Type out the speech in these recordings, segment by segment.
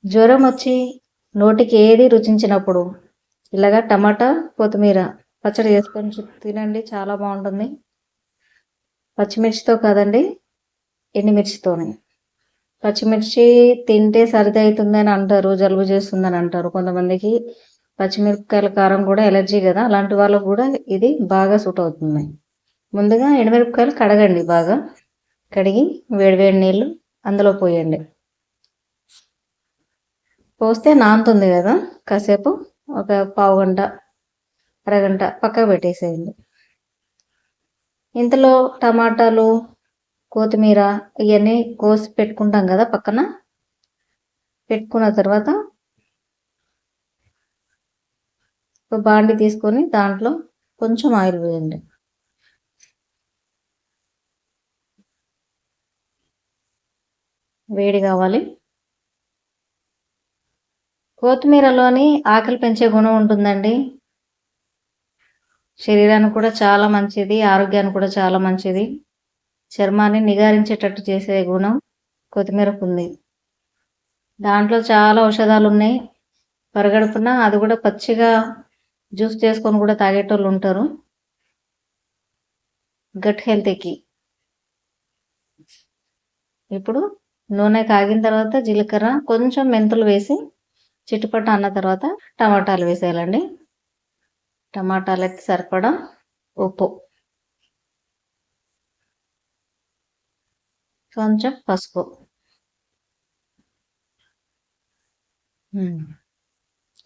జ్వరం వచ్చి నోటికి ఏది రుచించినప్పుడు ఇలాగా టమాటా, కొత్తిమీర పచ్చడి చేసుకొని తినండి. చాలా బాగుంటుంది. పచ్చిమిర్చితో కాదండి, ఎండుమిర్చితోనే. పచ్చిమిర్చి తింటే సర్ది అవుతుందని అంటారు, జలుబు చేస్తుందని అంటారు. కొంతమందికి పచ్చిమిరపకాయల కారం కూడా ఎలర్జీ కదా, అలాంటి వాళ్ళకు కూడా ఇది బాగా సూట్ అవుతుంది. ముందుగా ఎండుమిరపకాయలు కడగండి, బాగా కడిగి వేడివేడి నీళ్ళు అందులో పోయండి. పోస్తే నానుతుంది కదా, కాసేపు ఒక పావు గంట, అరగంట పక్కకు పెట్టేసేయండి. ఇంతలో టమాటాలు, కొత్తిమీర ఇవన్నీ కోసి పెట్టుకుంటాం కదా పక్కన. పెట్టుకున్న తర్వాత ఒక బాండి తీసుకొని దాంట్లో కొంచెం ఆయిల్ వేయండి. వేడి కావాలి. కొత్తిమీరలోని ఆకలి పెంచే గుణం ఉంటుందండి. శరీరానికి కూడా చాలా మంచిది, ఆరోగ్యానికి కూడా చాలా మంచిది. చర్మాన్ని నిగారించేటట్టు చేసే గుణం కొత్తిమీరకు ఉంది. దాంట్లో చాలా ఔషధాలు ఉన్నాయి. పరగడుపున అది కూడా పచ్చిగా జ్యూస్ చేసుకొని కూడా తాగేటోళ్ళు ఉంటారు. గట్ హెల్త్కి. ఇప్పుడు నూనె కాగిన తర్వాత జీలకర్ర, కొంచెం మెంతులు వేసి చిట్టుపట్టు అన్న తర్వాత టమాటాలు వేసేయాలండి. టమాటాలకి సరిపడా ఉప్పు, కొంచెం పసుపు,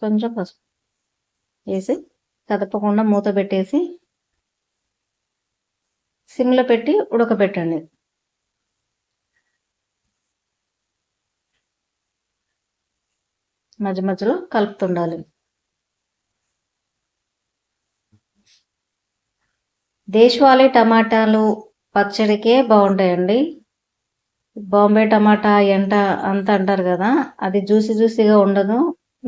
కొంచెం పసుపు వేసి కదపకుండా మూత పెట్టేసి సిమ్లో పెట్టి ఉడకబెట్టండి. మధ్య మధ్యలో కలుపుతుండాలి. దేశవాళీ టమాటాలు పచ్చడికే బాగుంటాయండి. బాంబే టమాటా ఎంట అంత అంటారు కదా, అది జ్యూసీగా ఉండదు.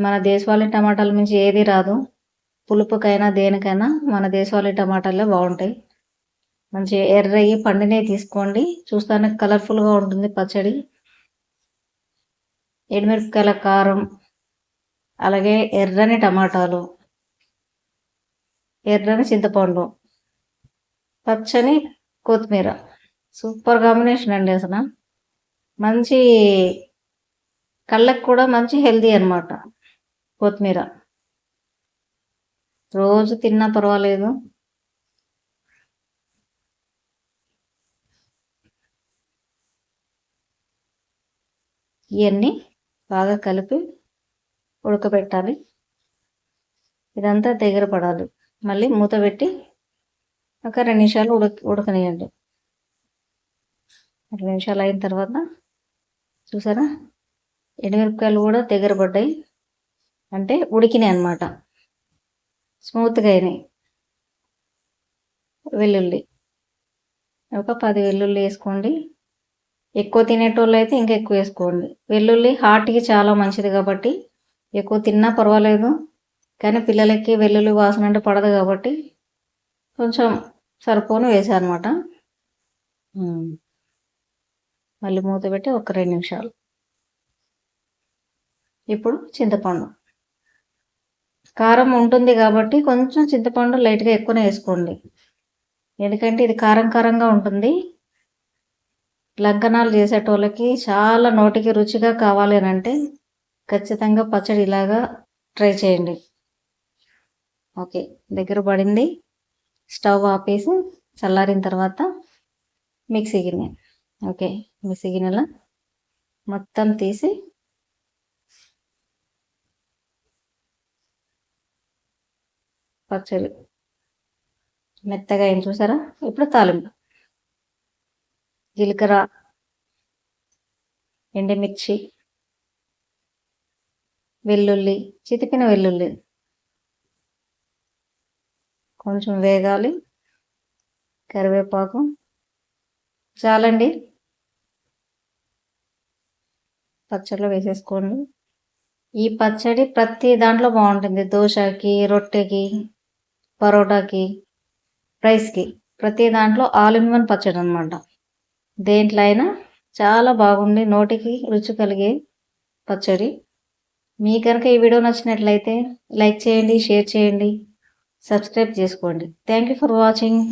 మన దేశవాళీ టమాటాల నుంచి ఏది రాదు. పులుపుకైనా దేనికైనా మన దేశవాళీ టమాటాలే బాగుంటాయి. మంచి ఎర్రయి పండినవి తీసుకోండి, చూస్తానికి కలర్ఫుల్గా ఉంటుంది పచ్చడి. ఎండుమిరపకాయల కారం, అలాగే ఎర్రని టమాటాలు, ఎర్రని చింతపండు, పచ్చని కొత్తిమీర, సూపర్ కాంబినేషన్ అండి. అసలు మంచి కళ్ళకు కూడా మంచి హెల్దీ అనమాట కొత్తిమీర. రోజు తిన్నా పర్వాలేదు. ఇవన్నీ బాగా కలిపి ఉడకబెట్టాలి. ఇదంతా దగ్గర పడాలి. మళ్ళీ మూత పెట్టి ఒక 2 నిమిషాలు ఉడకనియండి. 2 నిమిషాలు అయిన తర్వాత చూసారా, ఎండుమిరపకాయలు కూడా దగ్గర పడ్డాయి, అంటే ఉడికినాయి అన్నమాట, స్మూత్గా అయినాయి. వెల్లుల్లి ఒక 10 వెల్లుల్లి వేసుకోండి. ఎక్కువ తినేటోళ్ళు అయితే ఇంకా ఎక్కువ వేసుకోండి. వెల్లుల్లి హార్ట్కి చాలా మంచిది కాబట్టి ఎక్కువ తిన్నా పర్వాలేదు, కానీ పిల్లలకి వెల్లుల్లి వాసన అంటే పడదు కాబట్టి కొంచెం సరిపోను వేసానమాట. మళ్ళీ మూత పెట్టి ఒక 2 నిమిషాలు. ఇప్పుడు చింతపండు, కారం ఉంటుంది కాబట్టి కొంచెం చింతపండు లైట్గా ఎక్కువనే వేసుకోండి, ఎందుకంటే ఇది కారం కారంగా ఉంటుంది. లంకనాలు చేసేటోళ్ళకి చాలా నోటికి రుచిగా కావాలి అని అంటే ఖచ్చితంగా పచ్చడి ఇలాగా ట్రై చేయండి. ఓకే, దగ్గర పడింది. స్టవ్ ఆపేసి చల్లారిన తర్వాత మిక్సీ గిన్నె, ఓకే, మిక్సీ గిన్నెలో మొత్తం తీసి పచ్చడి మెత్తగా అయిన చూసారా. ఇప్పుడు తాలింపు, జీలకర్ర, ఎండుమిర్చి, వెల్లుల్లి, చితికిన వెల్లుల్లి కొంచెం వేగాలి, కరివేపాకు చాలండి. పచ్చడిలో వేసేసుకోండి. ఈ పచ్చడి ప్రతి దాంట్లో బాగుంటుంది. దోశకి, రొట్టెకి, పరోటాకి, రైస్కి, ప్రతి దాంట్లో ఆల్ ఇన్ వన్ పచ్చడి అనమాట. దేంట్లో అయినా చాలా బాగుంది, నోటికి రుచి కలిగే పచ్చడి. మీకు కనుక ఈ వీడియో నచ్చినట్లయితే లైక్ చేయండి, షేర్ చేయండి, సబ్స్క్రైబ్ చేసుకోండి. Thank you for watching.